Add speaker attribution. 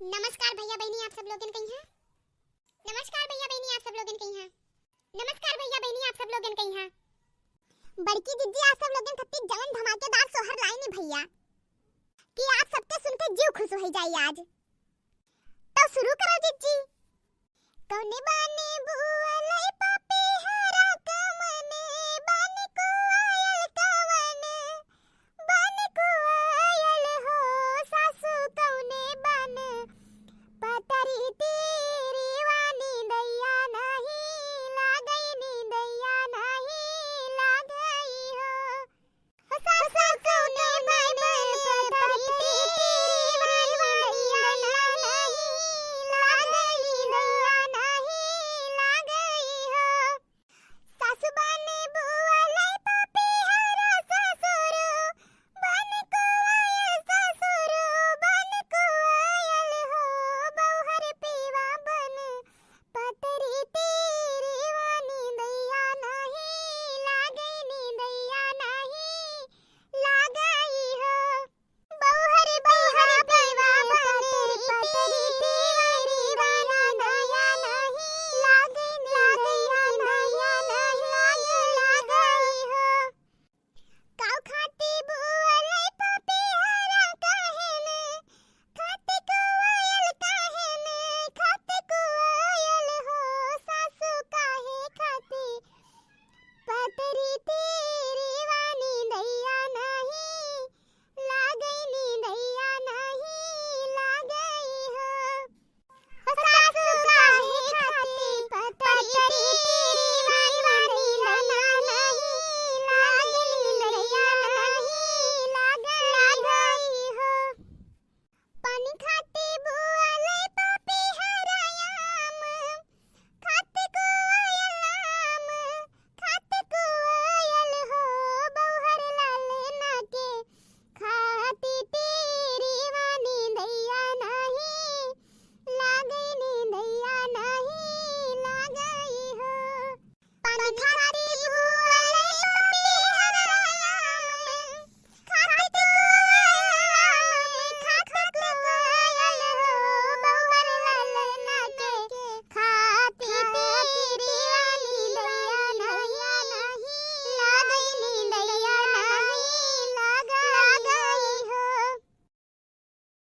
Speaker 1: नमस्कार भैया बहनी आप सब लोगन कहीं हैं। नमस्कार भैया बहनी आप सब लोगन कहीं हैं। नमस्कार भैया बहनी आप सब लोगन कहीं हैं। बड़की दीदी आप सब लोगन खत्ती जवन धमाकेदार सोहर लाइनी भैया कि आप सबके सुन के जीव खुश हो जाई आज। तो शुरू करो दीदी। कौने बाने बुआ लई पापी हरा कमने बाने को आयल कवने बाने को आयल हो सासू कौने बन पतरी तेरी वानी दैया नहीं लागई नी दैया नहीं लागई हो सासू कौने बन पतरी तेरी वानी दैया नहीं लागई दैया नहीं लागई हो सासू बाने बुआ लई पापी हरा ससुर बाने को आयल ससुर बाने को आयल हो बहुहर पीवा बन पतरी तेरी वानी दैया नहीं लागई नी दैया नहीं लागई हो बहुहर बहुहर पीवा बन पतरी तेरी वानी दैया नहीं लागई नी दैया नहीं लागई हो काऊ खाती बुआ लई पापी हरा कहने खाते को आयल कहने खाते को आयल हो सासू काहे खाती पतरी तेरी वानी दैया नहीं लागई नी दैया नहीं लागई हो सासू काहे खाती पतरी तेरी वानी दैया नहीं लागई नी दैया नहीं लागई हो पानी खाती बुआ लई पापी हरायाम खाते को आयल आम खाते को आयल हो बहुहर लाले नाके खाती तेरी वानी दैया नहीं लागई नी दैया नहीं लागई हो पानी